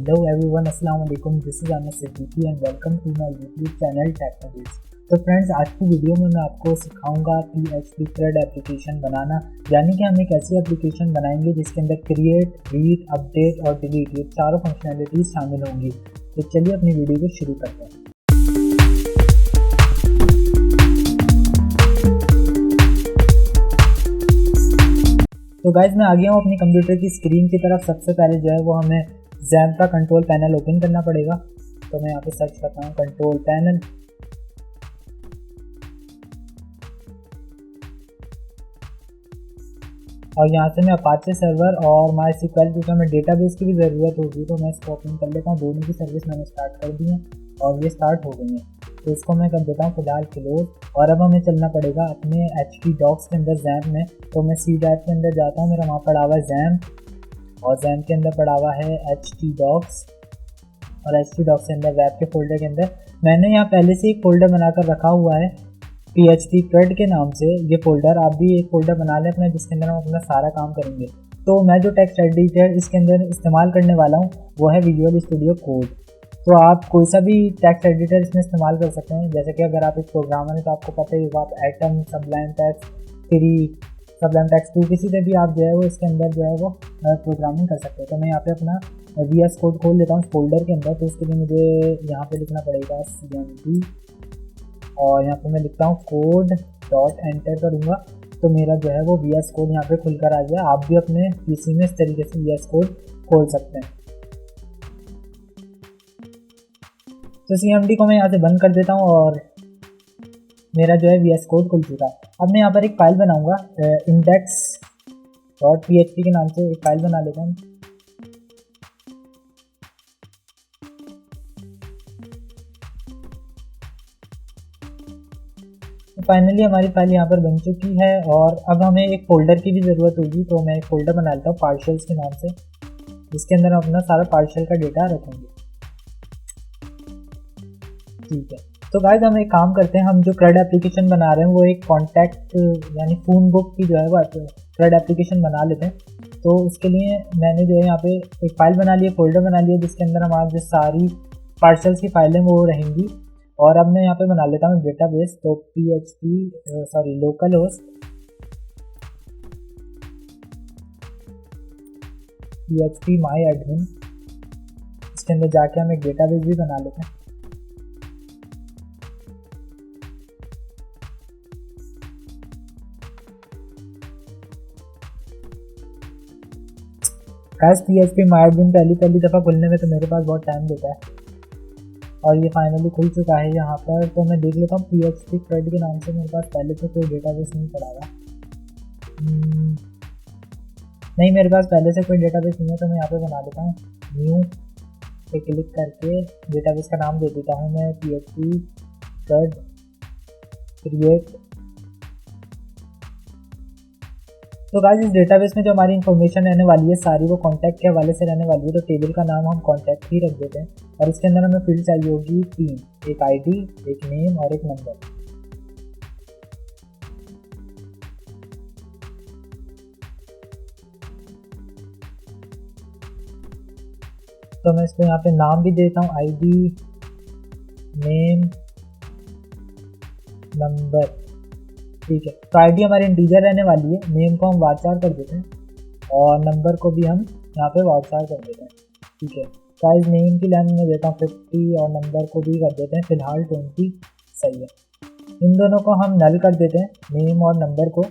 Hello everyone, अस्सलाम वालेकुम। This is Anas Siddiqui and welcome to my YouTube channel Technologies. तो friends, आज की वीडियो में मैं आपको सिखाऊंगा PHP CRUD एप्लीकेशन बनाना। यानी कि हम एक ऐसी एप्लीकेशन बनाएंगे जिसके अंदर क्रिएट, रीड, अपडेट और डिलीट ये चारों फंक्शनैलिटीज शामिल होंगी। तो चलिए अपनी वीडियो को शुरू करते हैं। तो गाइज मैं आ गया हूँ अपनी कंप्यूटर की स्क्रीन की तरफ। सबसे पहले जो है वो हमें XAMPP का कंट्रोल पैनल ओपन करना पड़ेगा। तो मैं यहाँ पे सर्च करता हूँ कंट्रोल पैनल। और यहाँ से मैं अपाचे सर्वर और MySQL, क्योंकि हमें डेटाबेस की भी ज़रूरत होगी तो मैं इसको ओपन कर लेता हूँ। दोनों की सर्विस मैंने स्टार्ट कर दी है और ये स्टार्ट हो गई है। तो इसको मैं कर देता हूँ फिलहाल क्लोज। और अब हमें चलना पड़ेगा अपने htdocs के अंदर XAMPP में। तो मैं C ड्राइव के अंदर जाता हूँ, मेरा वहाँ पड़ा हुआ है XAMPP और XAMPP के अंदर पड़ा हुआ है htdocs। और htdocs के अंदर वेब के फोल्डर के अंदर मैंने यहाँ पहले से एक फ़ोल्डर बनाकर रखा हुआ है PHP CRUD के नाम से। ये फ़ोल्डर आप भी एक फ़ोल्डर बना लें अपना, जिसके अंदर हम अपना सारा काम करेंगे। तो मैं जो टेक्स्ट एडिटर इसके अंदर इस्तेमाल करने वाला हूँ वो है विजुअल स्टूडियो कोड। तो आप कोई सा भी टेक्स्ट एडिटर इसमें इस्तेमाल कर सकते हैं। जैसे कि अगर आप एक प्रोग्रामर हैं तो आपको पता ही होगा, आप atom, Sublime text 3, Sublime text 2 किसी से भी आप जो है वो इसके अंदर जो है वो प्रोग्रामिंग कर सकते हैं। तो मैं यहाँ पे अपना VS कोड खोल लेता हूँ फोल्डर के अंदर। तो इसके लिए मुझे यहाँ पे लिखना पड़ेगा CMD और यहाँ पे मैं लिखता हूँ कोड डॉट एंटर करूँगा। तो मेरा जो है वो VS कोड यहाँ पे खुलकर आ गया। आप भी अपने PC में इस तरीके से VS कोड खोल सकते हैं। तो CMD को मैं यहाँ से बंद कर देता हूँ और मेरा जो है VS कोड खुल चुका है। अब मैं यहाँ पर एक फ़ाइल बनाऊँगा, index.php के नाम से एक फ़ाइल बना लेता हूँ। तो फाइनली हमारी फाइल यहाँ पर बन चुकी है और अब हमें एक फ़ोल्डर की भी ज़रूरत होगी। तो मैं एक फ़ोल्डर बना लेता हूँ पार्शल्स के नाम से, जिसके अंदर हम अपना सारा पार्शल का डेटा रखेंगे। ठीक है, तो गाइस हम एक काम करते हैं। हम जो CRUD एप्लीकेशन बना रहे हैं वो एक कॉन्टैक्ट यानी फ़ोन बुक की जो है वो CRUD एप्लीकेशन बना लेते हैं। तो उसके लिए मैंने जो है यहाँ पे एक फ़ाइल बना ली है, फ़ोल्डर बना लिया, जिसके अंदर हमारी जो सारी पार्सल्स की फाइलें वो रहेंगी। और अब मैं यहाँ पे बना लेता हूँ डेटाबेस। तो local host PHP my admin, इसके अंदर जाके हम एक डेटाबेस भी बना लेते हैं। गाइस PHP my admin पहली दफ़ा खुलने में तो मेरे पास बहुत टाइम लेता है और ये फाइनली खुल चुका है यहाँ पर। तो मैं देख लेता हूँ PHP CRUD के नाम से मेरे पास पहले से कोई डेटाबेस नहीं पड़ा हुआ। नहीं, मेरे पास पहले से कोई डेटाबेस नहीं है। तो मैं यहाँ पे बना लेता हूँ न्यू पे क्लिक करके डेटाबेस का नाम दे देता हूँ मैं PHP CRUD क्रिएट। तो गाइस इस डेटाबेस में जो हमारी इन्फॉर्मेशन रहने वाली है सारी वो कॉन्टैक्ट के हवाले से रहने वाली है। तो टेबल का नाम हम कॉन्टैक्ट ही रख देते हैं और इसके अंदर हमें फील्ड चाहिए होगी 3, एक ID, एक नेम और एक नंबर। तो मैं इसको यहाँ पे नाम भी देता हूँ ID, नेम, नंबर। ठीक है, तो ID हमारी इंटीजर रहने वाली है, नेम को हम वारचार कर देते हैं और नंबर को भी हम यहाँ पे वारचार कर देते हैं। ठीक है, साइज नेम की लेंथ में देता हूँ 50 और नंबर को भी कर देते हैं फिलहाल 20। सही है, इन दोनों को हम नल कर देते हैं, नेम और नंबर को,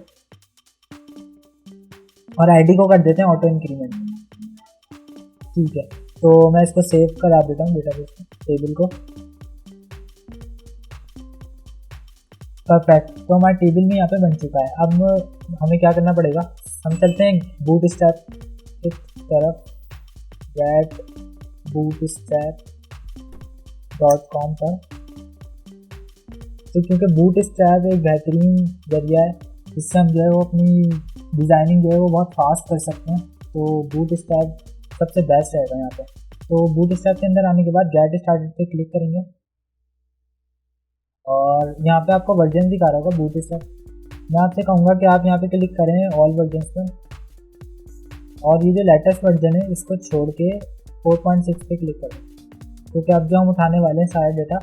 और ID को कर देते हैं ऑटो इंक्रीमेंट। ठीक है, तो मैं इसको सेव करा देता हूँ डेटाबेस टेबल को। परफेक्ट, तो हमारा टेबल में यहाँ पे बन चुका है। अब हमें क्या करना पड़ेगा, हम चलते हैं बूटस्ट्रैप की तरफ, get bootstrap.com पर। तो क्योंकि बूटस्ट्रैप एक बेहतरीन जरिया है जिससे हम जो है वो अपनी डिज़ाइनिंग जो है वो बहुत फास्ट कर सकते हैं। तो बूटस्ट्रैप सबसे बेस्ट रहेगा यहाँ पे। तो बूटस्ट्रैप के अंदर आने के बाद गेट स्टार्टेड पे क्लिक करेंगे और यहाँ पे आपको वर्जन दिखा रहा होगा बूटस्ट्रैप। मैं आपसे कहूँगा कि आप यहाँ पे क्लिक करें ऑल वर्जन्स पर और ये जो लेटेस्ट वर्जन है इसको छोड़ के 4.6 पे क्लिक करें, क्योंकि अब जो हम उठाने वाले हैं सारा डेटा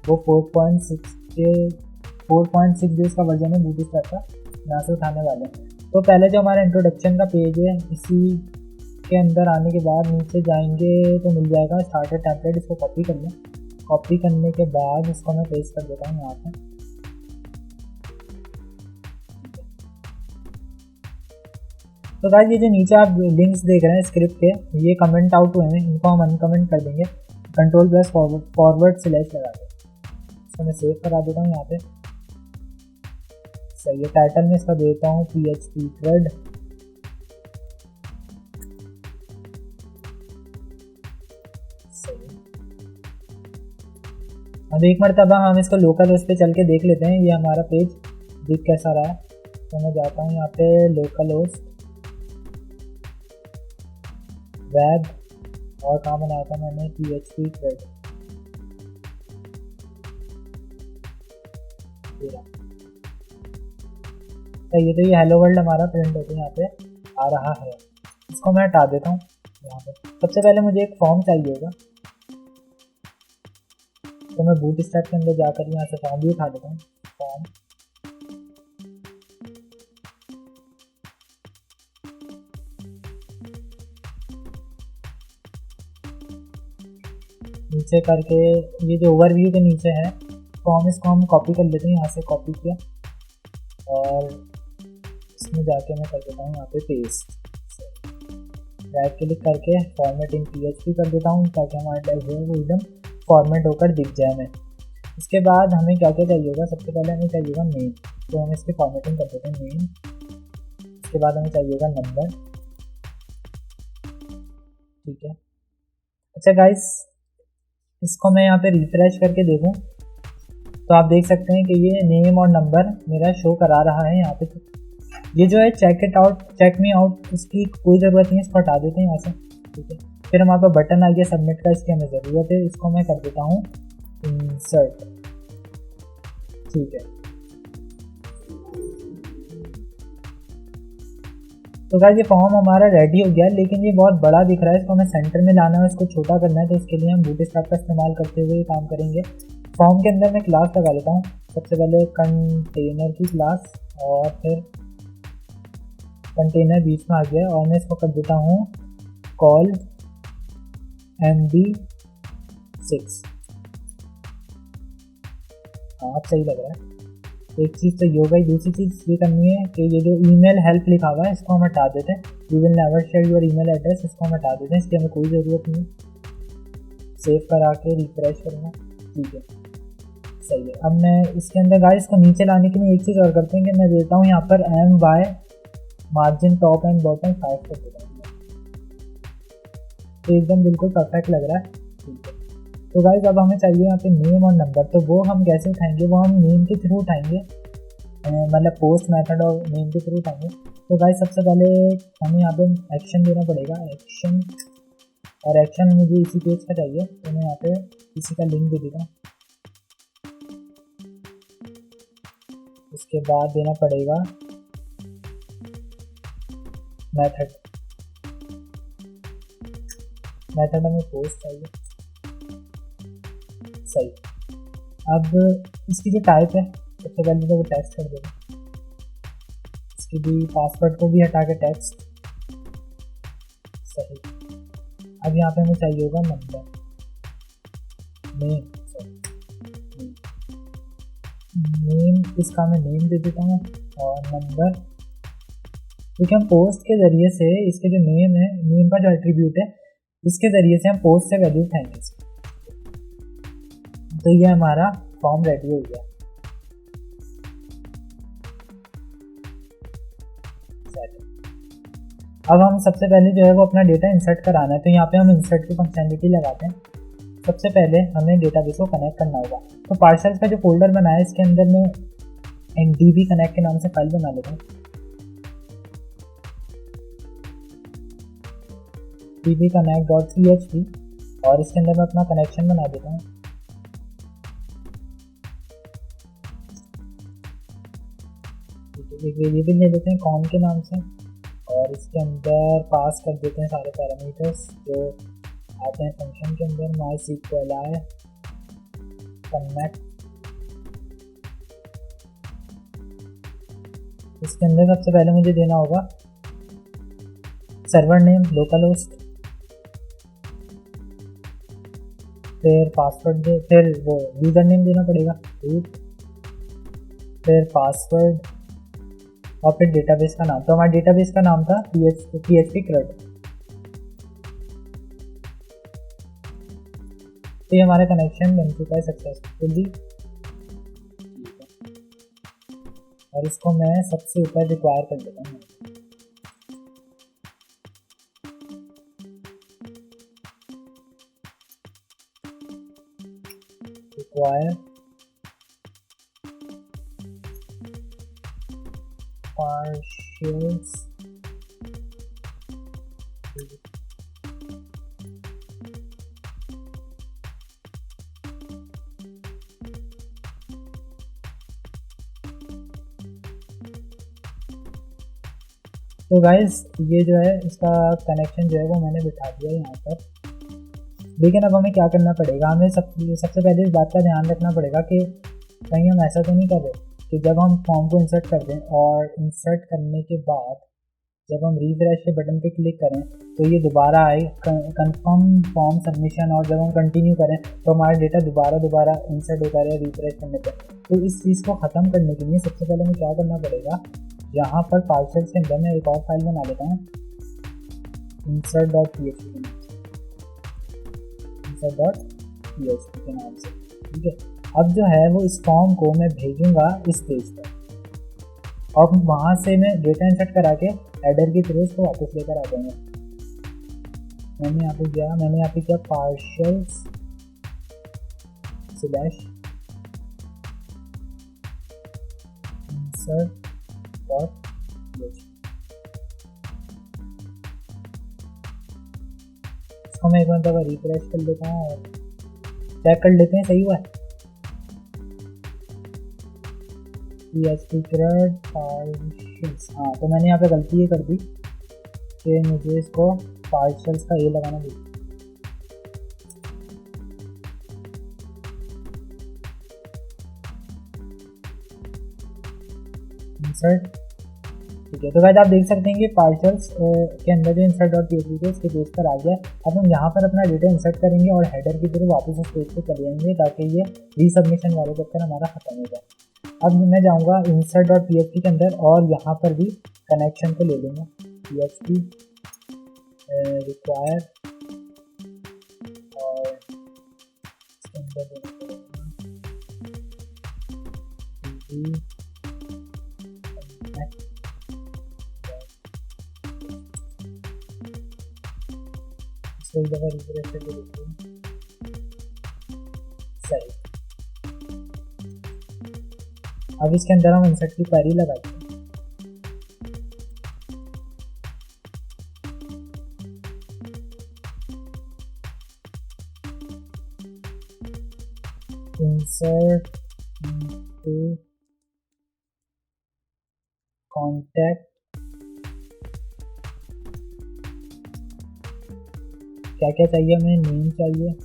वो 4.6 जो इसका वर्जन है बूटस्ट्रैप का, यहाँ से उठाने वाले हैं। तो पहले जो हमारा इंट्रोडक्शन का पेज है, इसी के अंदर आने के बाद नीचे जाएंगे तो मिल जाएगा स्टार्टर टेम्पलेट। इसको कॉपी कर लें। कॉपी करने के बाद इसको मैं पेस्ट कर देता हूँ यहाँ पे। तो गाइस ये जो नीचे आप लिंक्स देख रहे हैं स्क्रिप्ट के, ये कमेंट आउट हुए हैं, इनको हम अनकमेंट कर देंगे। कंट्रोल+ फॉरवर्ड स्लैश लगा दें। इसको मैं सेव करा देता हूँ यहाँ पे। सही है। टाइटल में इसका देता हूँ PHP थ्रेड। अब एक मरतबा हम इसको लोकल होस्ट पे चल के देख लेते हैं ये हमारा पेज दिख कैसा रहा है। तो मैं जाता हूँ यहाँ पे लोकल होस्ट वेब, और कहाँ बनाया था मैंने, PHP थ्रेड। सही है। तो ये हेलो वर्ल्ड हमारा प्रिंट होकर यहाँ पे आ रहा है। इसको मैं हटा देता हूँ यहाँ पे। सबसे पहले मुझे एक फॉर्म चाहिए होगा, तो मैं बूटस्ट्रैप के अंदर जाकर यहाँ से फॉर्म भी उठा देता हूँ। फॉर्म नीचे करके ये जो ओवरव्यू के नीचे है फॉर्म, इसको हम कॉपी कर लेते हैं। यहाँ से कॉपी किया और इसमें जाके मैं कर देता हूँ यहाँ पे पेस्ट। राइट क्लिक करके फॉर्मेटिंग PHP कर देता हूँ ताकि हमारा टेक्स्ट जो है वो एकदम फॉर्मेट होकर दिख जाए हमें। इसके बाद हमें क्या क्या चाहिए होगा, सबसे पहले हमें चाहिए होगा नेम, तो हम इसकी फॉर्मेटिंग कर देते हैं नेम। इसके बाद हमें चाहिए होगा नंबर। ठीक है। अच्छा गाइस, इसको मैं यहाँ पे रिफ्रेश करके देखूँ तो आप देख सकते हैं कि ये नेम और नंबर मेरा शो करा रहा है यहाँ पे। ये जो है check it out, check me out, इसकी कोई ज़रूरत नहीं है, इसको हटा देते हैं यहाँ से। ठीक है। फिर हमारे पास बटन आ गया सबमिट का, इसकी हमें ज़रूरत है। इसको मैं कर देता हूँ इंसर्ट। ठीक है। तो गाइस ये फॉर्म हमारा रेडी हो गया, लेकिन ये बहुत बड़ा दिख रहा है, इसको हमें सेंटर में लाना है, इसको छोटा करना है। तो इसके लिए हम बूटस्ट्रैप का इस्तेमाल करते हुए काम करेंगे। फॉर्म के अंदर मैं क्लास लगा लेता हूँ। सबसे पहले कंटेनर की क्लास, और फिर कंटेनर बीच में आ गया, और मैं इसको कर देता हूँ कॉल MD6। हाँ अब सही लग रहा है। एक चीज़ तो ये हो गई। दूसरी चीज़ ये करनी है कि ये जो ईमेल हेल्प लिखा हुआ है इसको हम हटा देते हैं। We will never share your email address, इसको हम हटा देते हैं, इसकी हमें कोई ज़रूरत नहीं है। सेव करा के रिफ्रेश करूँगा। ठीक है, सही है। अब मैं इसके अंदर गाइस इसको नीचे लाने के लिए एक चीज़ और करते हैं कि मैं देता हूँ यहाँ पर MY margin top and bottom 5 कर देता हूँ, तो एकदम बिल्कुल परफेक्ट लग रहा है। ठीक है। तो गाइस अब हमें चाहिए यहाँ पे नेम और नंबर, तो वो हम कैसे उठाएंगे, वो हम नेम के थ्रू उठाएंगे, मतलब पोस्ट मेथड और नेम के थ्रू उठाएंगे। तो गाइस सबसे पहले हमें यहाँ पे एक्शन देना पड़ेगा, एक्शन, और एक्शन मुझे इसी पेज का चाहिए, तो मैं यहाँ पे इसी का लिंक दे देता हूँ। उसके बाद देना पड़ेगा मेथड, मेथड हमें पोस्ट चाहिए। सही। अब इसकी जो टाइप है सबसे पहले तो वो टेक्स्ट कर देगा, इसकी भी पासवर्ड को भी हटा के टेक्स्ट। सही। अब यहाँ पे हमें चाहिए होगा नंबर, नेम, नेम, इसका मैं नेम दे देता हूँ, और नंबर, क्योंकि हम पोस्ट के ज़रिए से इसके जो नेम है, नेम का जो एट्रीब्यूट है, इसके ज़रिए से हम पोस्ट से वैल्यू उठाएंगे। तो ये हमारा फॉर्म रेडी हो गया। अब हम सबसे पहले जो है वो अपना डेटा इंसर्ट कराना है, तो यहाँ पे हम इंसर्ट की फंक्शनलिटी लगाते हैं। सबसे पहले हमें डेटाबेस को कनेक्ट करना होगा, तो पार्सल्स का जो फोल्डर बनाया है इसके अंदर में एक DB कनेक्ट के नाम से फाइल बना लेता हूँ, dbconnect.php, और इसके अंदर मैं अपना कनेक्शन बना देता हूँ। एक वेरिएबल ले लेते हैं कॉन के नाम से, और इसके अंदर पास कर देते हैं सारे पैरामीटर्स जो आते हैं फंक्शन के अंदर, माई सीक्वल आई कनेक्ट। इसके अंदर सबसे पहले मुझे देना होगा सर्वर नेम लोकल होस्ट, फिर पासवर्ड दे, फिर वो यूज़र नेम देना पड़ेगा रूट, फिर पासवर्ड और फिर डेटाबेस का नाम। तो हमारे डेटाबेस का नाम था PHP CRUD। तो ये हमारा कनेक्शन बन चुका है सक्सेसफुली। और इसको मैं सबसे ऊपर रिक्वायर कर देता हूँ। रिक्वायर partials तो गाइस ये जो है इसका कनेक्शन जो है वो मैंने बिठा दिया यहाँ पर। लेकिन अब हमें क्या करना पड़ेगा, हमें सबसे पहले इस बात का ध्यान रखना पड़ेगा कि कहीं हम ऐसा तो नहीं कर रहे कि जब हम फॉर्म को इंसर्ट कर दें और इंसर्ट करने के बाद जब हम रिफ्रेश के बटन पे क्लिक करें तो ये दोबारा आए कंफर्म फॉर्म सबमिशन, और जब हम कंटिन्यू करें तो हमारा डेटा दोबारा इंसर्ट होता रहे रिफ्रेश करने पर। तो इस चीज़ को ख़त्म करने के लिए सबसे पहले हमें क्या करना पड़ेगा, यहाँ पर पार्सल्स के अंदर मैं एक और फाइल बना लेता हूँ insert.php के नाम से। ठीक है, अब जो है वो इस फॉर्म को मैं भेजूंगा इस पेज पर, और वहाँ से मैं डेटा इंसर्ट करा के हेडर के थ्रू इसको वापस लेकर आ जाऊँगा। मैंने यहाँ पे किया पार्शल्स स्लैश insert इसको मैं एक बार रिफ्रेश कर लेता हूँ और चेक कर लेते हैं सही हुआ है। PHP CRUD partials, हाँ तो मैंने यहाँ पे गलती ये कर दी कि मुझे इसको पार्शल्स का ये लगाना चाहिए। इंसर्ट, ठीक है। तो गाइस आप देख सकते हैं कि पार्शल्स के अंदर जो insert.php के इसके पेज पर आ गया। अब हम यहाँ पर अपना डेटा इंसर्ट करेंगे और हेडर की तरफ वापस उस पेज पे चले जाएंगे ताकि ये रीसबमिशन वाले चक्कर हमारा खत्म हो जाए। अब मैं जाऊँगा insert.php के अंदर और यहाँ पर भी कनेक्शन को ले लूँगा PHP रिक्वायर और इसके अंदर एक दफ़ा रिफ्रेश करके देखते हैं सही। अब इसके अंदर हम इंसर्ट की क्वेरी लगाते हैं। इंसर्ट इनटू कॉन्टैक्ट, क्या क्या चाहिए हमें, नेम चाहिए,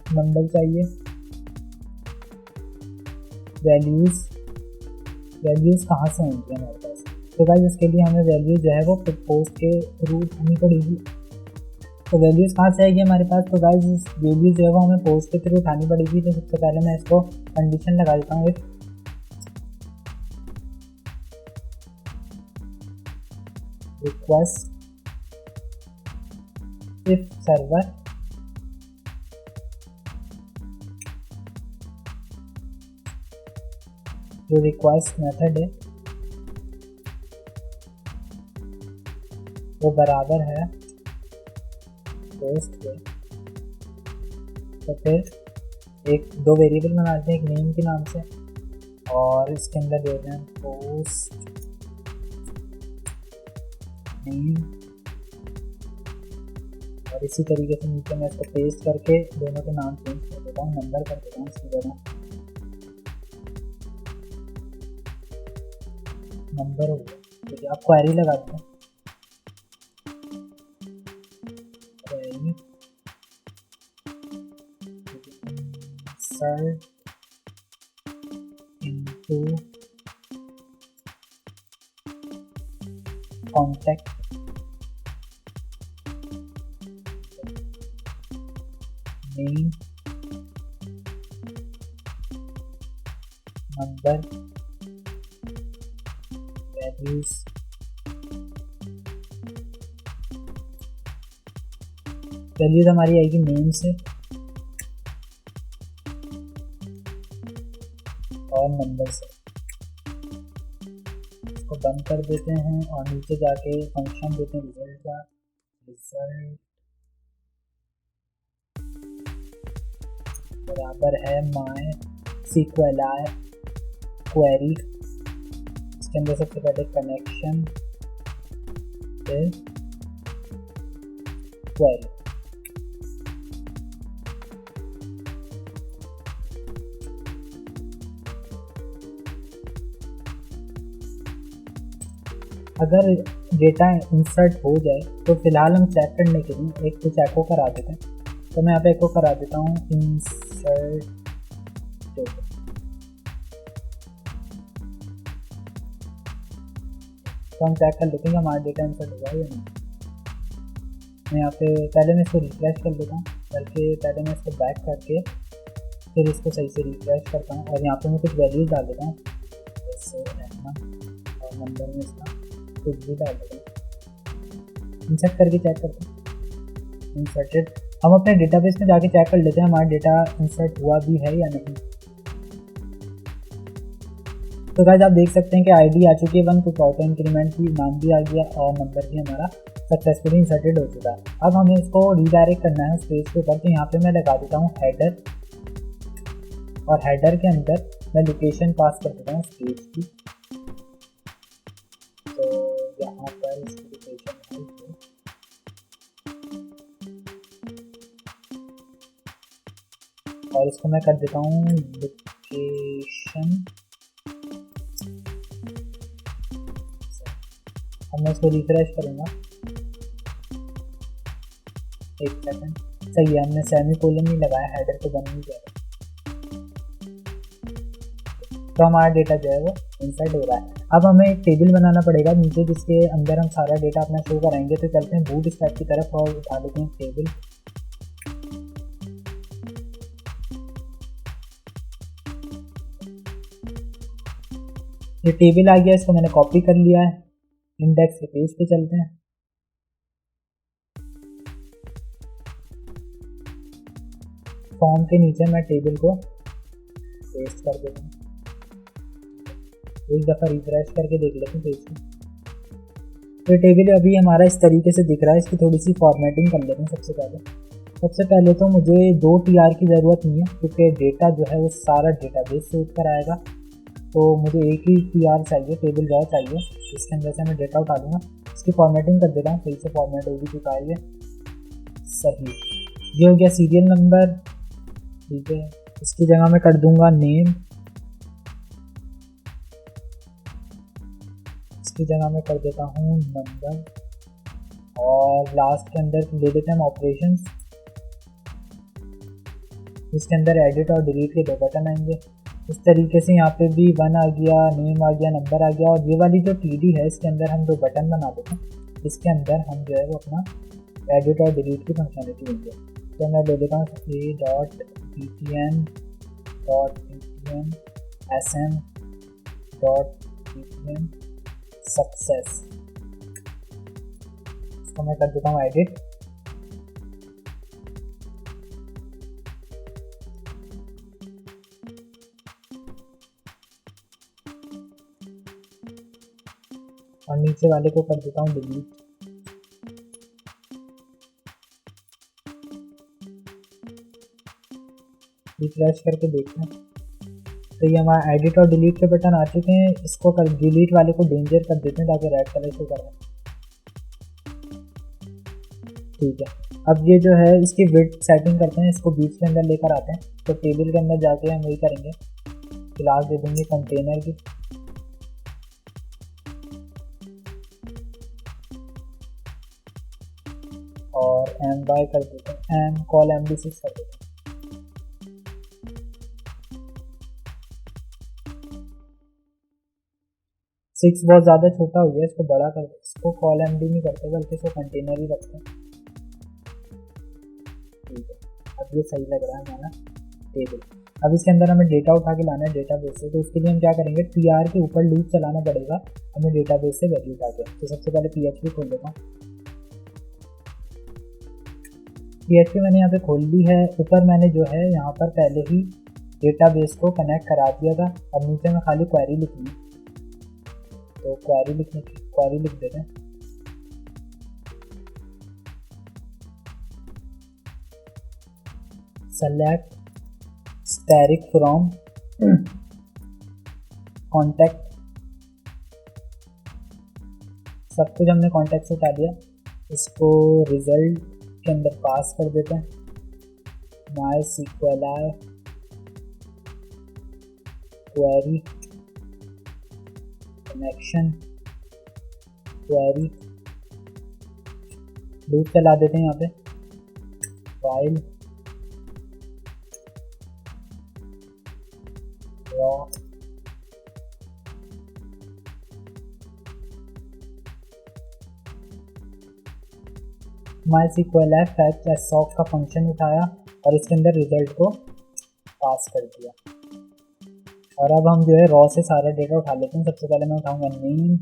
नंबर चाहिए, वैल्यूज़ कहाँ से आएंगी हमारे पास। तो गाइस इसके लिए हमें वैल्यू जो है वो पोस्ट के थ्रू उठानी पड़ेगी। तो वैल्यूज़ कहाँ से आएगी हमारे पास, तो गाइस वैल्यूज़ जो है वो हमें पोस्ट के थ्रू उठानी पड़ेगी। तो सबसे पहले मैं इसको कंडीशन लगा देता हूँ, रिक्वेस्ट इफ सर्वर जो रिक्वेस्ट मेथड है वो बराबर है पोस्ट के। तो फिर एक दो वेरिएबल बनाते हैं, एक नेम के नाम से और इसके अंदर देते हैं पोस्ट नेम, और इसी तरीके से नीचे मैं इसको पेस्ट करके दोनों के नाम चेंज कर देता हूँ, नंबर कर देता हूँ इसकी जगह नंबर हो गया। ठीक है, अब क्वेरी लगा देते हैं। Query insert into contact name number values values हमारी आएगी नेम से और नंबर से। इसको बंद कर देते हैं और नीचे जाके फंक्शन देते हैं रिजल्ट का। रिजल्ट बराबर है माई सीक्वल आई क्वेरी। इसके अंदर सबसे पहले कनेक्शन फिर क्वेरी। अगर डेटा इंसर्ट हो जाए तो फिलहाल हम चेक करने के लिए एक कुछ एको करा देते हैं। तो मैं यहाँ पे एको करा देता हूँ इंसर्ट डेटा। तो हम चेक कर लेते हैं कि हमारा डेटा इंसर्ट हुआ या नहीं। मैं यहाँ पे पहले मैं इसको रिफ्रेश कर लेता हूँ, बल्कि पहले मैं इसको बैक करके फिर इसको सही से रिफ्रेश करता हूँ और यहाँ पे मैं कुछ वैल्यूज डाल देता हूँ, जैसे और नंबर में इसका कुछ भी डाल देता हूँ। इंसर्ट करके चेक करते हैं इंसर्टेड। हम अपने डेटाबेस में जाके चेक कर लेते हैं हमारा डेटा इंसर्ट हुआ भी है या नहीं। तो गाइस आप देख सकते हैं कि आईडी आ चुकी है 1, कुछ ऑटो इंक्रीमेंट की नाम भी आ गया और नंबर भी हमारा सक्सेसफुली इंसर्टेड हो चुका है। अब हमें इसको रीडायरेक्ट करना है उस पेज के ऊपर। तो यहाँ पे मैं लगा देता हूँ हेडर और हेडर के अंदर मैं लोकेशन पास कर देता हूँ उस पेज की। तो यहाँ पर इसकी लोकेशन है और इसको मैं कर देता हूँ लोकेशन। अब मैं इसको रिफ्रेश करूँगा, एक सेकंड। सही है, हमने सेमी कोलन नहीं लगाया, हेडर तो बन नहीं गया। तो हमारा डेटा जो है वो इंसर्ट हो रहा है। अब हमें एक टेबल बनाना पड़ेगा नीचे जिसके अंदर हम सारा डेटा अपना शो कराएंगे। तो चलते हैं बूट स्ट्रैप की तरफ और उठा लेते हैं टेबल। ये टेबल आ गया, इसको मैंने कॉपी कर लिया है। इंडेक्स के पेज पे चलते हैं। फॉर्म के नीचे मैं टेबल को पेस्ट कर देता हूँ। एक दफ़ा रिफ्रेश करके देख लेते हैं पेज को। तो टेबल अभी हमारा इस तरीके से दिख रहा है। इसकी थोड़ी सी फॉर्मेटिंग कर लेते हैं। सबसे पहले तो मुझे 2 TR की ज़रूरत नहीं है, क्योंकि डेटा जो है वो सारा डेटाबेस से उठकर आएगा। तो मुझे एक ही TR चाहिए, टेबल रॉ चाहिए, इसके अंदर से मैं डेटा उठा लूँगा। इसकी फॉर्मेटिंग कर देता हूँ, सही से फॉर्मेट हो भी चुका है ये। सही, ये हो गया सीरियल नंबर। ठीक है, इसकी जगह मैं कर दूँगा नेम। इसकी जगह मैं कर देता हूँ नंबर और लास्ट के अंदर दे देते हैं हम ऑपरेशंस। इसके अंदर एडिट और डिलीट के 2 बटन आएंगे। इस तरीके से यहाँ पे भी 1 आ गया, नेम आ गया, नंबर आ गया। और ये वाली जो TD है इसके अंदर हम 2 बटन बना देते हैं। इसके अंदर हम जो है वो अपना एडिट और डिलीट की फंक्शनलिटी देंगे। तो मैं ले लेता हूँ a.btn.sm.btn सक्सेस। इसको मैं कर देता हूँ एडिट। और नीचे वाले को कर देता हूँ डिलीट। रिफ्रेश करके देखते हैं तो ये हमारा एडिट और डिलीट के बटन आ चुके हैं। इसको कर डिलीट वाले को डेंजर कर देते हैं ताकि रेड कलर से करें। ठीक है, अब ये जो है इसकी विड्थ सेटिंग करते हैं, इसको बीच के अंदर लेकर आते हैं। तो टेबल के अंदर जाके हम वही करेंगे, क्लास दे देंगे कंटेनर की। और my कर देते हैं, m कॉल md6 कर देते हैं। सिक्स बहुत ज़्यादा छोटा हो गया, इसको बड़ा कर दे, इसको कॉल md नहीं करते बल्कि इसको कंटेनर ही रखते हैं। ठीक है, अब ये सही लग रहा है हमारा टेबल। अब इसके अंदर हमें डेटा उठा के लाना है डेटाबेस से, तो उसके लिए हम क्या करेंगे, tr के ऊपर लूप चलाना पड़ेगा हमें डेटाबेस से वैल्यू उठा के। तो सबसे पहले php खोल लेता हूँ। php मैंने यहाँ पे खोल ली है। ऊपर मैंने जो है यहाँ पर पहले ही डेटाबेस को कनेक्ट करा दिया था। अब नीचे में खाली क्वेरी लिखनी, तो क्वेरी लिख देते हैं। सेलेक्ट स्टैटिक फ्रॉम कॉन्टेक्ट, सब कुछ हमने कॉन्टेक्ट से उठा दिया। इसको रिजल्ट के अंदर पास कर देते हैं, MySQLi query connection query, loop चला देते हैं यहाँ पे, file raw MySQLi fetch sock का फंक्शन उठाया और इसके अंदर रिजल्ट को पास कर दिया। और अब हम जो है रॉ से सारा डेटा उठा लेते हैं। सबसे पहले मैं उठाऊंगा नेम,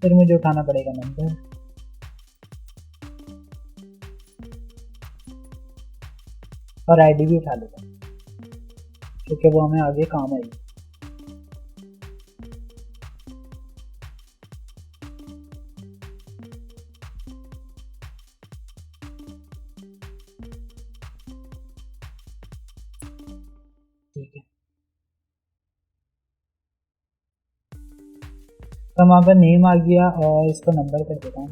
फिर मुझे उठाना पड़ेगा नंबर, और आईडी भी उठा लेता हूँ क्योंकि वो हमें आगे काम आएगी। ठीक है, तो वहाँ पर नेम आ गया और इसको नंबर कर देता हूँ,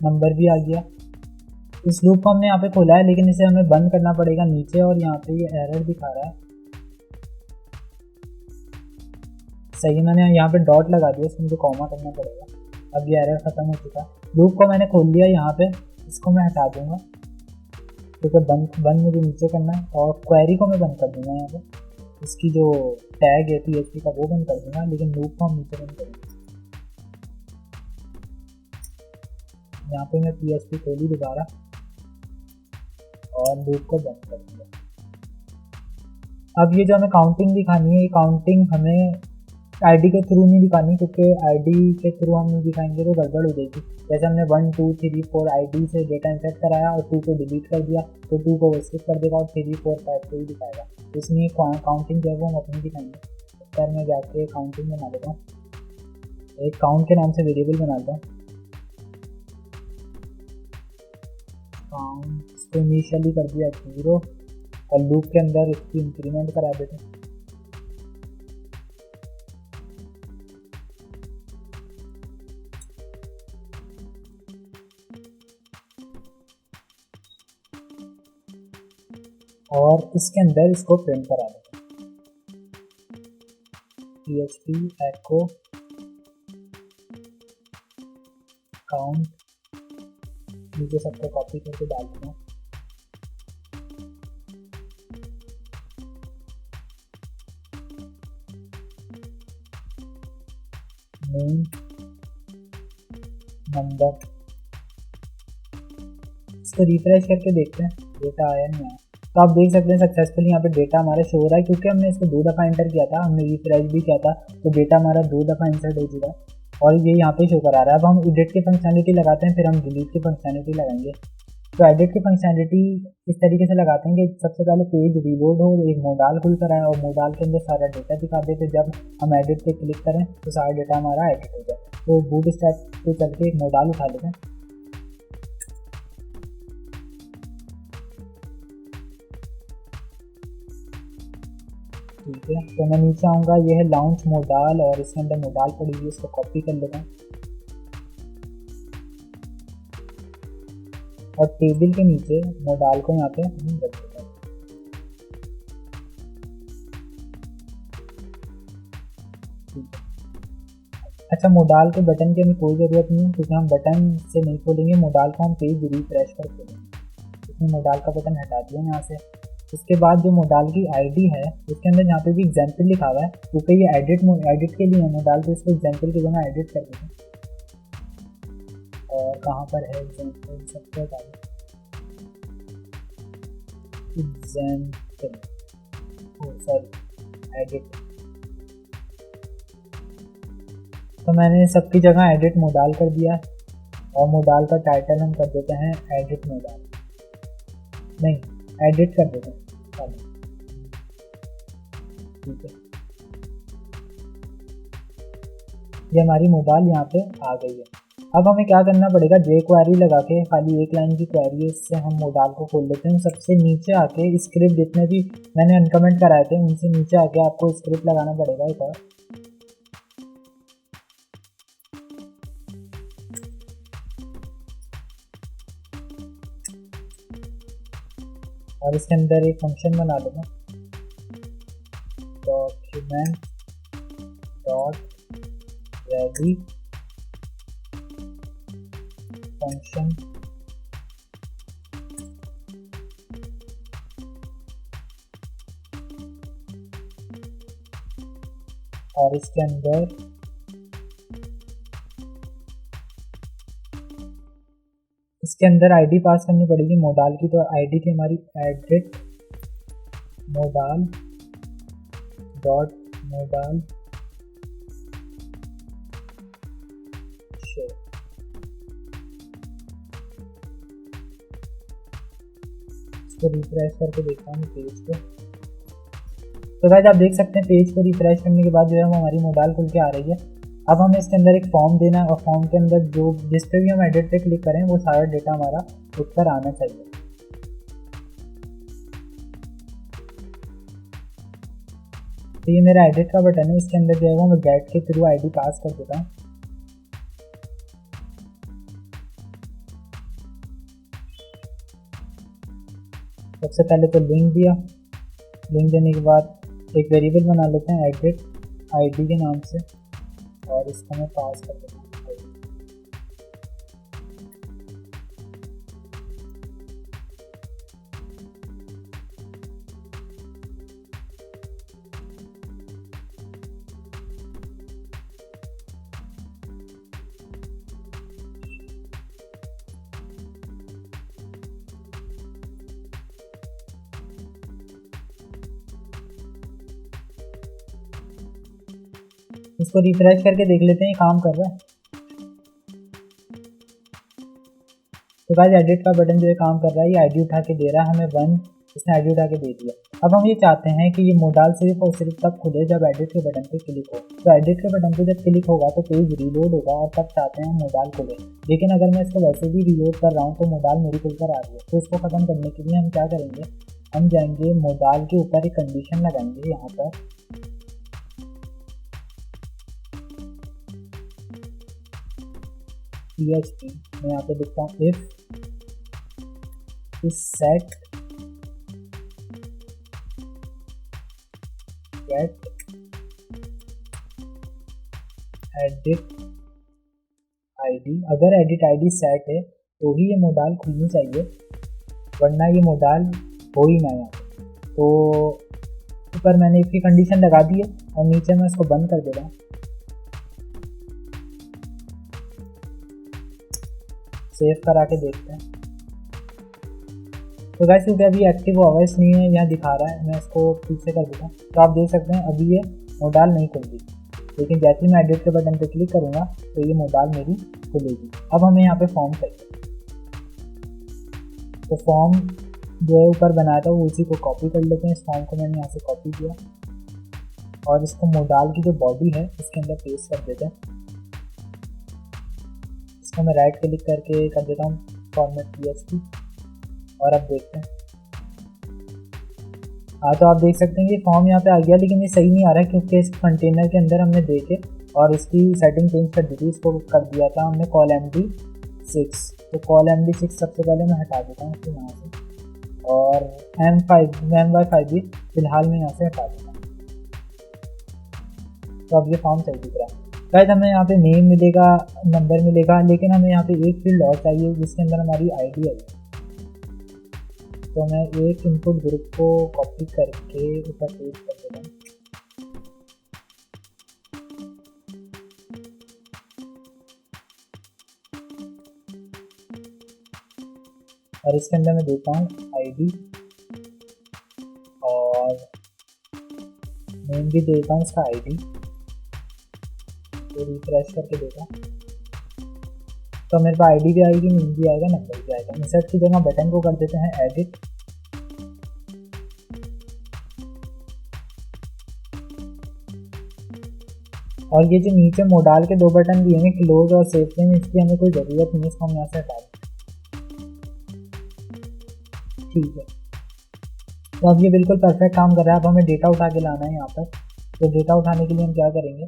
नंबर भी आ गया। इस लूप को हमने यहाँ पे खोला है, लेकिन इसे हमें बंद करना पड़ेगा नीचे, और यहाँ पे ये एरर दिखा रहा है। सही, मैंने यहाँ पे डॉट लगा दिया, इसमें मुझे कॉमा करना पड़ेगा। अब ये एरर ख़त्म हो चुका है। लूप को मैंने खोल लिया यहाँ पे, इसको मैं हटा दूँगा क्योंकि बंद मुझे नीचे करना है, और क्वेरी को मैं बंद कर दूँगा यहाँ पे, इसकी जो टैग है PHP का वो बंद कर दूँगा, लेकिन लूप को हम नीचे बंद करेंगे। यहाँ पे मैं PHP खोली दोबारा और लूप को बंद कर दिया। अब ये जो हमें काउंटिंग दिखानी है, ये काउंटिंग हमें आईडी के थ्रू नहीं दिखानी, क्योंकि आईडी के थ्रू हम नहीं दिखाएंगे तो गड़बड़ हो जाएगी। जैसे हमने 1 2 3 4 आईडी से डेटा इंसर्ट कराया और 2 को डिलीट कर दिया, तो 2 को स्किप कर देगा और 3 4 5 को ही दिखाएगा। इसमें काउंटिंग जो है वो हम अपनी दिखाएंगे। सर मैं जाके काउंटिंग बना देता हूँ, एक काउंट के नाम से वेरिएबल बना देता हूँ। काउंट इसको इनिशियली कर दिया 0 और लूप के अंदर इसकी इंक्रीमेंट करा देते हैं। और इसके अंदर इसको प्रिंट करा देते हैं, PHP echo काउंट, नीचे सबको कॉपी करके डाल देता हूँ। नेम नंबर, इसको रिफ्रेश करके देखते हैं डेटा आया नहीं आया। तो आप देख सकते हैं सक्सेसफुली यहाँ पे डेटा हमारा शो हो रहा है, क्योंकि हमने इसको 2 दफ़ा एंटर किया था, हमने रिफ्रेश भी किया था, तो डेटा हमारा 2 दफ़ा इंसर्ट हो चुका है और ये यहाँ पे शो करा रहा है। अब हम एडिट की फंक्शनलिटी लगाते हैं, फिर हम डिलीट की फंक्शनलिटी लगाएंगे। तो एडिट की फंक्शनलिटी इस तरीके से लगाते हैं कि सबसे पहले पेज रीलोड हो, एक मोडाल खुल कर आए और मोडाल के अंदर सारा डेटा दिखा दे, फिर जब हम एडिट पे क्लिक करें तो सारा डेटा हमारा एडिट हो जाए। तो बूटस्ट्रैप पे चल के एक मोडाल उठा लेते हैं। ठीक है, तो मैं नीचे आऊँगा, ये है लॉन्च मोडाल और इसके अंदर मोडाल पड़ी हुई है, इसको कॉपी कर लेता हूँ। और टेबल के नीचे मोडाल को यहाँ पे हम रख देते हैं। ठीक है। अच्छा, मोडाल के बटन की हमें कोई ज़रूरत नहीं है क्योंकि हम बटन से नहीं खोलेंगे मोडाल को, हम पेज रिफ्रेश कर खोलेंगे। इसमें मोडाल का बटन हटा दिया यहाँ से। उसके बाद जो मोडाल की आईडी है उसके अंदर यहाँ पे भी एग्जाम्पल लिखा हुआ है क्योंकि ये एडिट के लिए है मोडाल, तो इसको एग्जाम्पल की जगह एडिट कर देते हैं। और कहाँ पर है एग्जाम्पल, सबसे एग्जाम्पल, सॉरी एडिट। तो मैंने सबकी जगह एडिट मोडाल कर दिया और मोडाल का टाइटल हम कर देते हैं एडिट मोडाल, नहीं एडिट कर देते हैं। ठीक है, ये हमारी मोडाल यहाँ पे आ गई है। अब हमें क्या करना पड़ेगा, जे क्वेरी लगा के, खाली एक लाइन की क्वेरी है, इससे हम मोडाल को खोल लेते हैं। सबसे नीचे आके स्क्रिप्ट जितने भी मैंने अनकमेंट कराए थे उनसे नीचे आके आपको स्क्रिप्ट लगाना पड़ेगा एक और इसके अंदर एक फंक्शन बना लेना, डॉक्यूमेंट डॉट रेडी फंक्शन और इसके अंदर आईडी पास करनी पड़ेगी मोडाल की। तो आईडी थी हमारी edit modal dot modal show. इसको रिफ्रेश करके देखता हूँ पेज को। तो गाइस आप देख सकते हैं पेज को रिफ्रेश करने के बाद जो है हमारी मोडाल खुल के आ रही है। अब हमें इसके अंदर एक फॉर्म देना है और फॉर्म के अंदर जो जिस पे भी हम एडिट पे क्लिक करें वो सारा डेटा हमारा उत्तर आना चाहिए। तो ये मेरा एडिट का बटन है, इसके अंदर जो है वो मैं गेट के थ्रू आईडी पास कर देता हूँ। सबसे पहले तो लिंक दिया, लिंक देने के बाद एक वेरिएबल बना लेते हैं एडिट आईडी के नाम से और इसको मैं पास कर देता हूँ। इसको रिफ्रेश करके देख लेते हैं ये काम कर रहा है। तो गाइस एडिट का बटन जो है काम कर रहा है, ये आईडी उठा के दे रहा है हमें 1, इसने आईडी उठा के दे दिया। अब हम ये चाहते हैं कि ये मोडाल सिर्फ और सिर्फ तब खुले जब एडिट के बटन पे क्लिक हो। तो एडिट के बटन पे जब क्लिक होगा तो पेज रीलोड होगा और तब चाहते हैं मोडाल खुले। लेकिन अगर मैं इसको वैसे भी रीलोड कर रहा हूँ तो मोडाल मेरी खुलकर आ रही है। तो इसको ख़त्म करने के लिए हम क्या करेंगे, हम जाएंगे मोडाल के ऊपर एक कंडीशन लगाएंगे यहाँ पर, PHP मैं यहाँ पे लिखता हूँ इफ इस सेट गेट एडिट आईडी। अगर एडिट आईडी सेट है तो ही ये मोडाल खुलनी चाहिए, वरना ये मोडाल हो ही ना। तो ऊपर मैंने इसकी कंडीशन लगा दी है और नीचे मैं इसको बंद कर दे रहा हूँ। सेव करा के देखते हैं। तो गाइस क्योंकि अभी एक्टिव वॉइस नहीं है, यहाँ दिखा रहा है, मैं इसको पीछे कर देता हूँ। तो आप देख सकते हैं अभी ये मोडाल नहीं खुल रही, लेकिन जैसे ही मैं एडिट के बटन पे क्लिक करूँगा तो ये मोडाल मेरी खुलेगी। अब हमें यहाँ पे फॉर्म चाहिए, तो फॉर्म जो है ऊपर बनाया था वो उसी को कॉपी कर लेते हैं। इस फॉर्म को मैंने यहाँ से कॉपी किया और इसको मोडाल की जो बॉडी है इसके अंदर पेस्ट कर देते हैं। इसको मैं राइट क्लिक करके कर देता हूँ फॉर्मेट PHP और अब देखते हैं। हाँ, तो आप देख सकते हैं कि फॉर्म यहाँ पे आ गया, लेकिन ये सही नहीं आ रहा है क्योंकि इस कंटेनर के अंदर हमने देखे और इसकी सेटिंग चेंज कर दी थी। इसको कर दिया था हमने कॉल MD 6, तो कॉल MD6 सबसे पहले मैं हटा देता हूँ इसको यहाँ से, और M5 भी फिलहाल मैं यहाँ से हटा देता हूँ। तो अब ये फॉर्म सही दिख रहा है। गाइस हमें यहाँ पे नेम मिलेगा, नंबर मिलेगा, लेकिन हमें यहाँ पे एक फील्ड और चाहिए जिसके अंदर हमारी आईडी है। तो मैं एक इनपुट ग्रुप को कॉपी करके ऊपर पेस्ट कर देता हूँ। और इसके अंदर मैं देता हूँ आईडी और नेम भी देता हूँ इसका आईडी। तो रिफ्रेश करके देता, तो मेरे पास आईडी भी आएगी, नेम भी आएगा, नंबर भी आएगा। इंसर्ट की जगह बटन को कर देते हैं एडिट, और ये जो नीचे मोडाल के 2 बटन दिए हैं क्लोज और सेव फ्रेम, इसकी हमें कोई ज़रूरत नहीं है, इसको हम यहाँ से हटा दें। ठीक है, तो अब ये बिल्कुल परफेक्ट काम कर रहा है। अब हमें डेटा उठा के लाना है यहाँ पर। तो डेटा उठाने के लिए हम क्या करेंगे,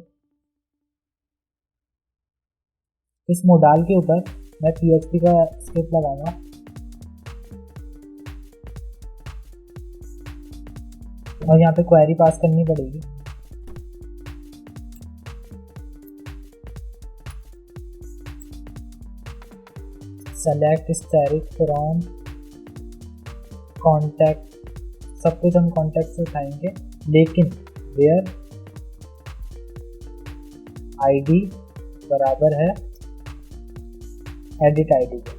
इस मोडाल के ऊपर मैं PHP का स्क्रिप्ट लगाऊंगा, और यहाँ पे क्वेरी पास करनी पड़ेगी। सेलेक्ट स्टैटिक फ्रॉम कॉन्टैक्ट, सब कुछ हम कॉन्टैक्ट से उठाएंगे, लेकिन वेयर आईडी बराबर है एडिट आईडी के।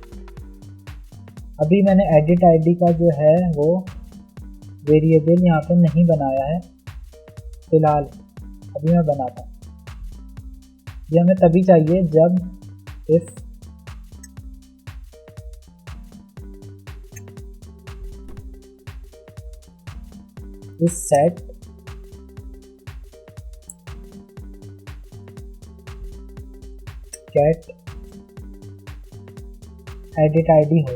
अभी मैंने एडिट आईडी का जो है वो वेरिएबल यहाँ पे नहीं बनाया है फिलहाल, अभी मैं बनाता हूँ। ये हमें तभी चाहिए जब इफ इस सेट गेट एडिट आईडी हो,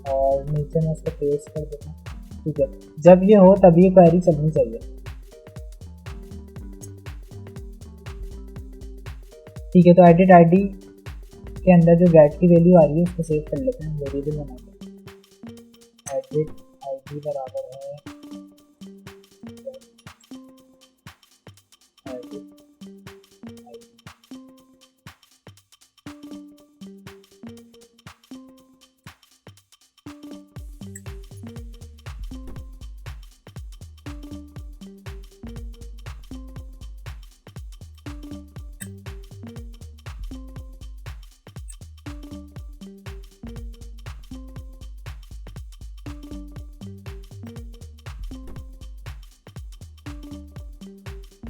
और नीचे मैं उसको पेस्ट कर देता हूँ। ठीक है, जब ये हो तब ये क्वेरी चलनी चाहिए। ठीक है, तो एडिट आईडी के अंदर जो गेट की वैल्यू आ रही है उसको सेव कर लेते हैं, वेरिएबल बना के। एडिट आईडी बराबर है एडिट आईडी।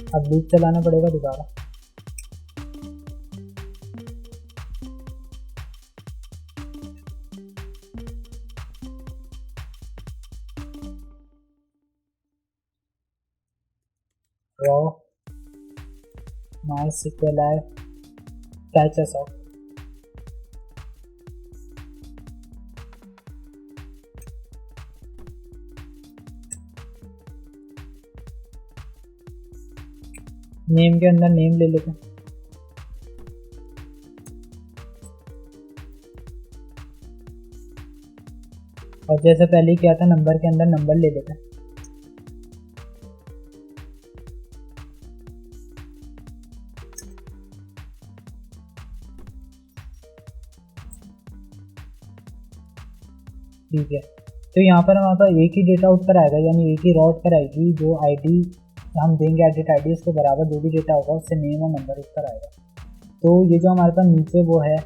अब लूप चलाना पड़ेगा दोबारा। raw MySQLi catches of name के अंदर नेम ले लेते हैं, और जैसे पहले किया था नंबर के अंदर नंबर ले लेते हैं। ठीक है, तो यहाँ पर हमारे पास एक ही डेटा आउट पर आएगा, यानी एक ही रॉ आउट पर आएगी। जो आईडी हम देंगे एडिट आईडी, उसके बराबर जो भी डेटा होगा उससे नेम और नंबर उस पर आएगा। तो ये जो हमारे पास नीचे वो है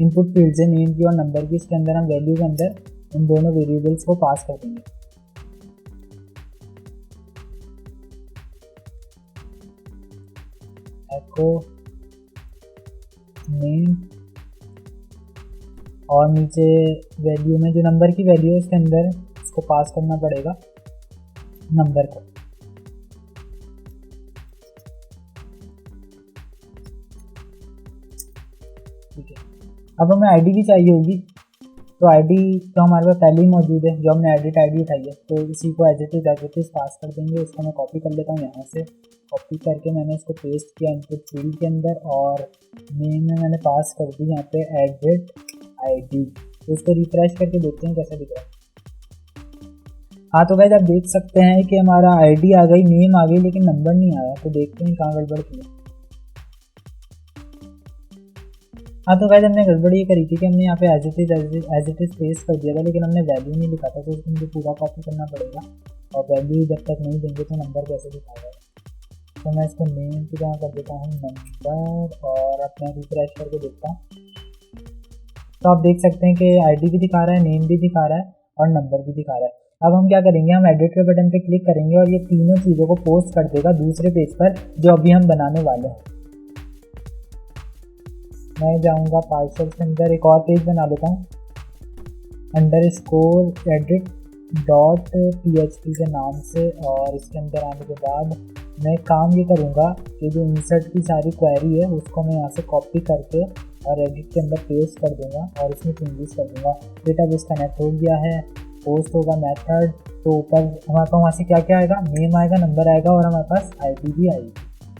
इनपुट फील्ड है नेम की और नंबर की, इसके अंदर हम वैल्यू के अंदर इन दोनों वेरिएबल्स को पास कर देंगे। एको नेम, और नीचे वैल्यू में जो नंबर की वैल्यू है उसके अंदर इसको पास करना पड़ेगा नंबर को। ठीक है, अब हमें आईडी भी चाहिए होगी, तो आईडी तो हमारे पास पहले ही मौजूद है, जो हमने एडिट आईडी उठाई है, तो इसी को एज इट इज़ पास कर देंगे। इसको मैं कॉपी कर लेता हूँ, यहाँ से कॉपी करके मैंने इसको पेस्ट किया इनपुट फील्ड के अंदर, और नेम में मैंने पास कर दी यहाँ पे एडिट आईडी। तो इसको रिफ्रेश करके देखते हैं कैसा दिख रहा है। हाँ तो गाइस आप देख सकते हैं कि हमारा आईडी आ गई, नेम आ गई, लेकिन नंबर नहीं आया। तो देखते हैं कहाँ गड़बड़ की है। हाँ तो गाइस हमने गड़बड़ ये करी थी कि हमने यहाँ पे एज इट इज़ पेस्ट कर दिया था, लेकिन हमने वैल्यू नहीं लिखा था। तो इसको मुझे पूरा कॉपी करना पड़ेगा, और वैल्यू जब तक नहीं देंगे तो नंबर कैसे दिखाएगा। तो मैं इसको नेम की जगह कर देता हूँ नंबर, और अपना रिफ्रेश करके देखता हूँ। तो आप देख सकते हैं कि आईडी भी दिखा रहा है, नेम भी दिखा रहा है, और नंबर भी दिखा रहा है। अब हम क्या करेंगे, हम एडिट के बटन पे क्लिक करेंगे और ये तीनों चीज़ों को पोस्ट कर देगा दूसरे पेज पर जो अभी हम बनाने वाले हैं। मैं जाऊंगा पार्सल के अंदर, एक और पेज बना लेता हूँ अंडरस्कोर एडिट डॉट PHP के नाम से, और इसके अंदर आने के बाद मैं काम ये करूँगा कि जो इंसर्ट की सारी क्वेरी है उसको मैं यहाँ से कॉपी करके और एडिट के अंदर पेस्ट कर दूँगा, और इसमें चेंजेस कर दूँगा। डेटाबेस कनेक्ट हो गया है, पोस्ट होगा मेथड, तो ऊपर हमारे पास वहाँ से क्या क्या आएगा, नेम आएगा, नंबर आएगा, और हमारे पास आईडी भी आएगी।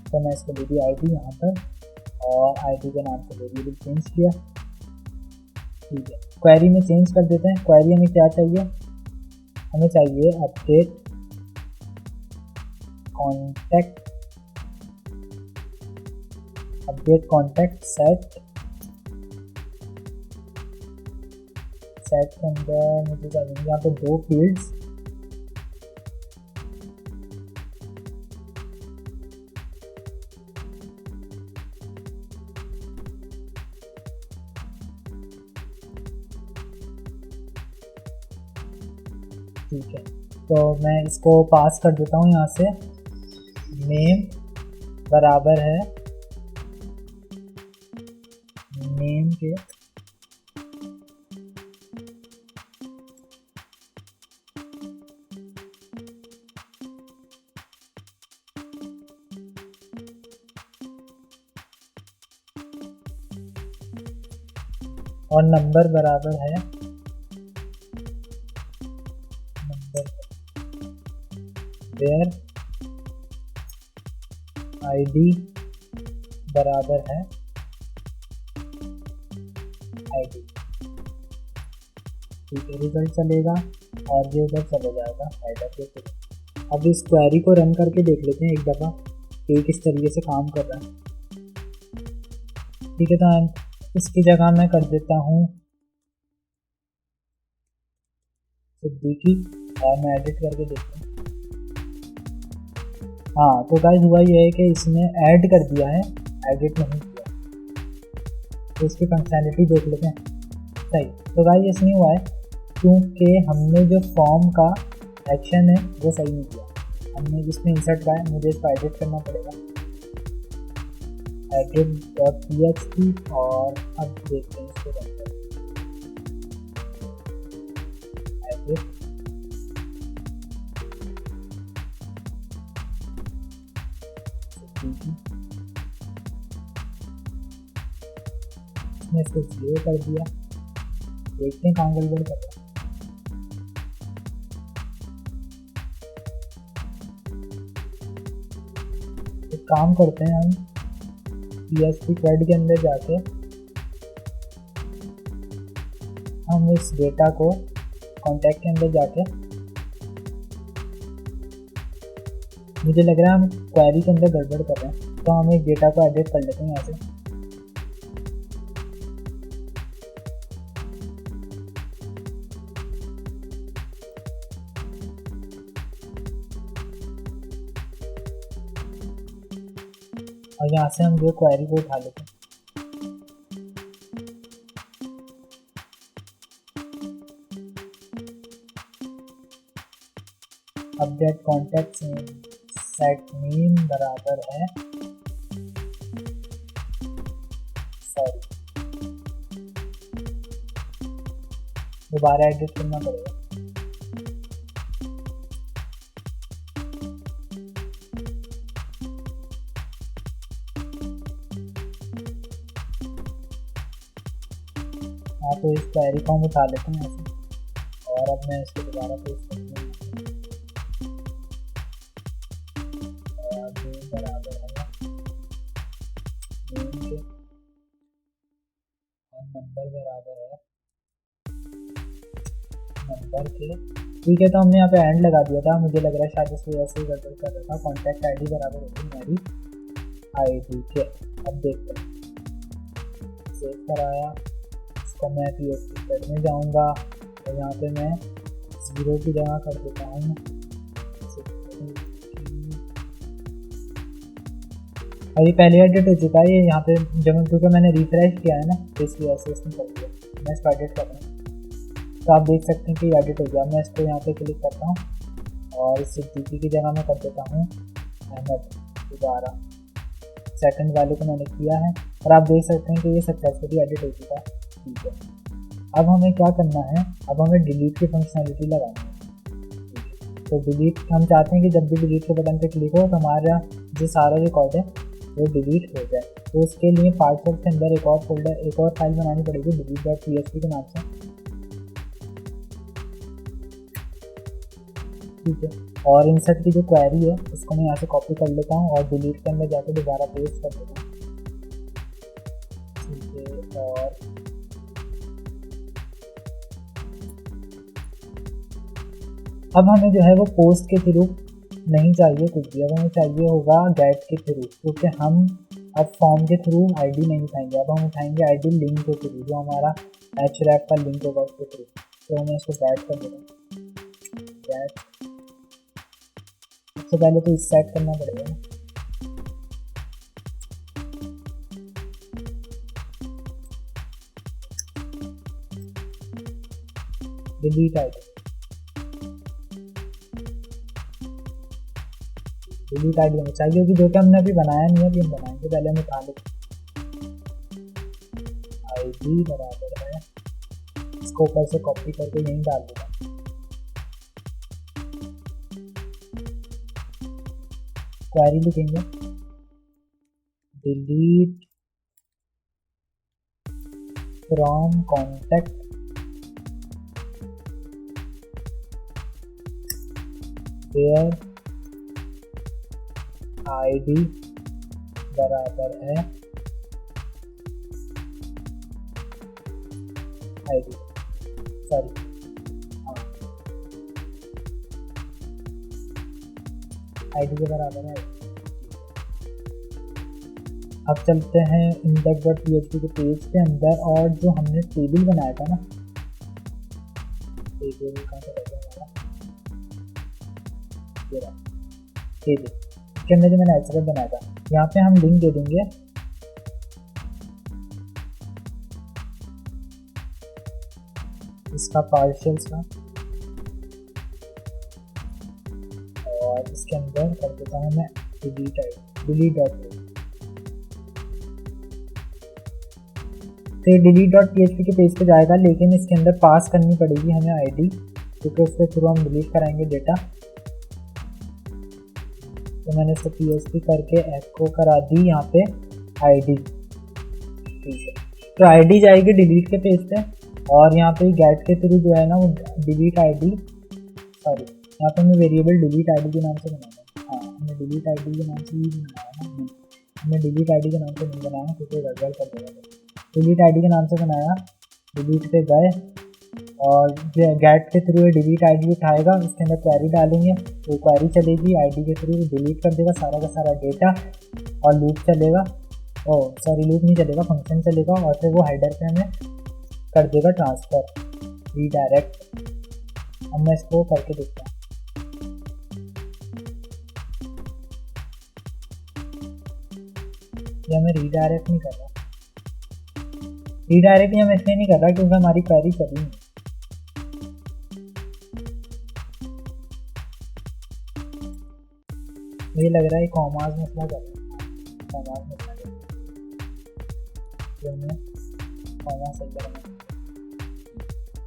तो मैं इसको दे दी आईडी यहाँ पर, और आईडी के नाम से वेरिएबल चेंज किया। ठीक है, क्वेरी में चेंज कर देते हैं। क्वेरी हमें क्या चाहिए, हमें चाहिए अपडेट कॉन्टैक्ट सेट के अंदर मुझे चाहिए यहाँ पे 2 फील्ड्स, ठीक है। तो मैं इसको पास कर देता हूँ यहाँ से, नेम बराबर है नेम के और नंबर बराबर है वेयर आईडी बराबर है आईडी। ठीक है, रिजल्ट चलेगा और ये उधर चले जाएगा हेडर के थ्रू। अब इस क्वेरी को रन करके देख लेते हैं एक दफ़ा कि किस तरीके से काम कर रहा है। ठीक है, तो इसकी जगह मैं कर देता हूँ सिद्दीकी, और मैं एडिट करके देखता हूँ। हाँ तो गाइस हुआ ये है कि इसने ऐड कर दिया है, एडिट नहीं किया। तो इसकी फंक्शनैलिटी देख लेते हैं। सही, तो गाइस इसमें हुआ है क्योंकि हमने जो फॉर्म का एक्शन है वो सही नहीं किया। हमने जिसमें इंसर्ट का है, मुझे इसको एडिट करना पड़ेगा, edit.php, और अब देखते हैं इसको रन करके। एडिट इसने इसको 0 कर दिया। देखते हैं कहाँ गड़बड़ कर रहा है। एक काम करते हैं, हम PHP क्वेड के अंदर जाके हम इस डेटा को कॉन्टैक्ट के अंदर जाके, मुझे लग रहा है हम क्वेरी के अंदर गड़बड़ कर रहे हैं, तो हम एक डेटा को एडिट कर लेते हैं यहाँ से। और यहाँ से हम जो क्वेरी को उठा लेते हैं। अपडेट कॉन्टैक्ट सेट नेम बराबर है सॉरी, दोबारा एडिट करना पड़ेगा। हाँ तो इस क्वेरी को हम उठा लेते हैं ऐसे, और अब मैं इसको दोबारा पेस्ट करती हूँ और नेम बराबर है नेम के और नंबर बराबर है नंबर के। ठीक है, तो हमने यहाँ पे एंड लगा दिया था, मुझे लग रहा है शायद इस वजह से गड़बड़ कर रहा था। कॉन्टैक्ट आईडी बराबर होगी मेरी आईडी के। अब देखते हैं, सेव कराया, इसको मैं PHP थ्रेड में जाऊँगा और यहाँ पे मैं 0 की जगह कर देता हूँ और ये पहले एडिट हो चुका है। ये यहाँ पे जब क्योंकि मैंने रिफ्रेश किया है ना, तो इसलिए ऐसे इसमें कर दिया। मैं इसको एडिट कर रहा हूँ तो आप देख सकते हैं कि एडिट हो गया। मैं इसको यहाँ पे क्लिक करता हूँ और इस सिद्दीकी की जगह मैं कर देता हूँ अहमद दोबारा। सेकंड वाले को मैंने किया है और आप देख सकते हैं कि ये सक्सेसफुली एडिट हो चुका है। ठीक है, अब हमें क्या करना है, अब हमें डिलीट की फंक्शनलिटी लगानी है। तो डिलीट हम चाहते हैं कि जब भी डिलीट के बटन पे क्लिक हो तो हमारा जो सारा रिकॉर्ड है वो डिलीट हो जाए। तो उसके लिए पार्सर के अंदर एक और फोल्डर, एक और फाइल बनानी पड़ेगी delete.php के नाम से। ठीक है, और इंसर्ट की जो क्वेरी है उसको मैं यहाँ से कॉपी कर लेता हूँ और डिलीट के अंदर जाकर दोबारा पेस्ट कर देता हूँ। ठीक है, और अब हमें जो है वो पोस्ट के थ्रू नहीं चाहिए कुछ भी, अब हमें चाहिए होगा गेट के थ्रू, क्योंकि हम अब फॉर्म के थ्रू आईडी नहीं उठाएंगे, अब हम उठाएंगे आईडी लिंक के थ्रू, जो हमारा href का लिंक होगा उसके थ्रू। तो मैं इसको गेट कर देता हूँ। गेट सबसे पहले तो इस सेट करना पड़ेगा। डिलीट आईडी, डिलीट आईडी हमें चाहिए होगी, जो कि हमने अभी बनाया नहीं है, अभी हम बनाएंगे। पहले हम उठा लेते आईडी बराबर है, इसको ऊपर से कॉपी करके यहीं डाल देगा। क्वेरी लिखेंगे delete from contact where ID बराबर है आईडी, सॉरी हाँ आईडी के बराबर है। अब चलते हैं index.php के पेज के अंदर और जो हमने टेबल बनाया था ना, टेबल कहाँ पे हमारा टेबल के अंदर जो मैंने href बनाया था, यहाँ पे हम लिंक दे देंगे इसका पार्शियल्स का, और इसके अंदर कर देता हूँ मैं delete.php। तो delete.php के पेज पे जाएगा, लेकिन इसके अंदर पास करनी पड़ेगी हमें आईडी, क्योंकि उसके थ्रू हम डिलीट कराएंगे डेटा। तो मैंने इसको PHP करके एको करा दी यहाँ पे आईडी। ठीक है, तो आईडी जाएगी डिलीट के पेज पे, और यहाँ पे गेट के थ्रू जो है ना वो डिलीट आईडी, सॉरी यहाँ पे हमें वेरिएबल डिलीट आईडी के नाम से बनाना है। हाँ, हमने डिलीट आईडी के नाम से ही बनाया ना, हमने डिलीट आईडी के नाम से नहीं बनाया क्योंकि गड़बड़ कर देगा। डिलीट आईडी के नाम से बनाया, डिलीट पे गए और गेट के थ्रू डिलीट आईडी उठाएगा, उसके अंदर क्वेरी डालेंगे, तो क्वेरी चलेगी, आईडी के थ्रू डिलीट कर देगा सारा का सारा डेटा, और लूप चलेगा, लूप नहीं चलेगा, फंक्शन चलेगा, और फिर वो हेडर पे हमें कर देगा ट्रांसफ़र रीडायरेक्ट। अब मैं इसको करके देखता हूँ। ये हमें रीडायरेक्ट नहीं कर रहा, रीडायरेक्ट हम इसलिए नहीं कर रहा क्योंकि हमारी क्वेरी चली नहीं। मुझे लग रहा है कॉमास मसला कर रहा है, कॉमास मसला कर रहा है, तो हमें कॉमा सही करना है।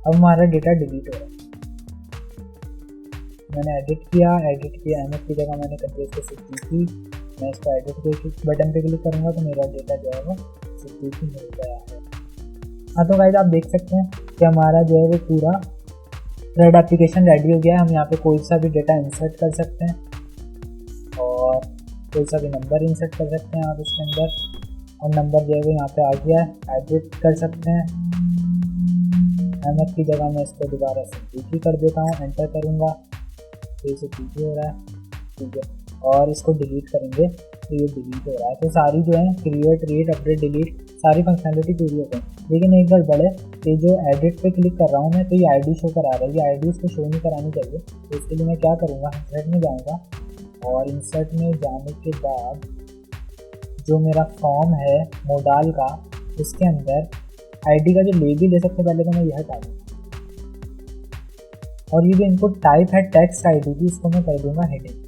अब हमारा डेटा डिलीट हो रहा है। मैंने एडिट किया अहमद की जगह मैंने कर दिया इसको सिद्दीकी। मैं इसको एडिट के बटन पे क्लिक करूँगा तो मेरा डेटा जो है वो सिद्दीकी मिल गया है। हाँ तो गाइस आप देख सकते हैं कि हमारा जो है वो पूरा थ्रेड एप्लीकेशन रेडी हो गया है। हम यहाँ पे कोई सा भी डेटा इंसर्ट कर सकते हैं और कोई सा भी नंबर इंसर्ट कर सकते हैं आप इसके अंदर, और नंबर जो है वो यहाँ पे आ गया है। एडिट कर सकते हैं, अहमद की जगह मैं इसको दोबारा से पीछे कर देता हूँ, एंटर करूँगा तो इसे पीछे हो रहा है, ठीक है। और इसको डिलीट करेंगे तो ये डिलीट हो रहा है। तो सारी जो है क्रिएट, रीड, अपडेट, डिलीट सारी फंक्शनलिटी पूरी हो गई। लेकिन एक बार बड़े ये जो एडिट पे क्लिक कर रहा हूँ मैं तो ये आईडी शो करा रहा है, ये आईडी इसको शो नहीं करानी चाहिए। तो इसके लिए मैं क्या करूँगा, इंसर्ट में जाऊँगा और इंसर्ट में जाने के बाद जो मेरा फॉर्म है मोडाल का, उसके अंदर आईडी का जो लेबल है सबसे पहले तो मैं यह हटा दूँगा, और ये जो इनपुट टाइप है टेक्स्ट आईडी की, इसको मैं कर दूँगा हेडिंग।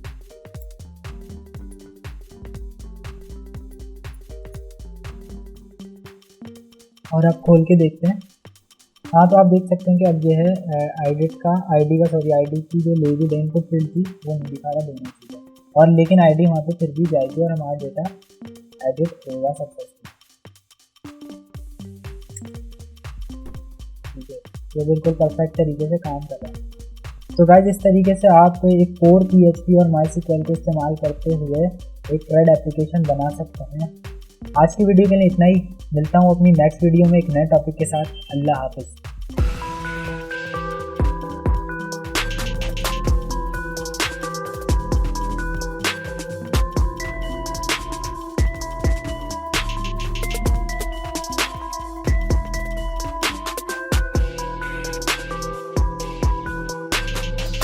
और आप खोल के देखते हैं, हाँ तो आप देख सकते हैं कि अब ये है आईडी की जो लेबल है इनपुट फील्ड की वो नहीं दिखा रहा दोनों चीज़ें, और लेकिन आईडी वहाँ पे फिर भी जाएगी और हमारा डेटा एडिट होगा सक्सेसफुल, ठीक है। ये बिल्कुल परफेक्ट तरीके से काम कर रहा है। तो गाइस इस तरीके से आप एक कोर PHP और MySQL को इस्तेमाल करते हुए एक थ्रेड एप्लीकेशन बना सकते हैं। आज की वीडियो के लिए इतना ही, मिलता हूँ अपनी नेक्स्ट वीडियो में एक नए टॉपिक के साथ। अल्लाह हाफिज़।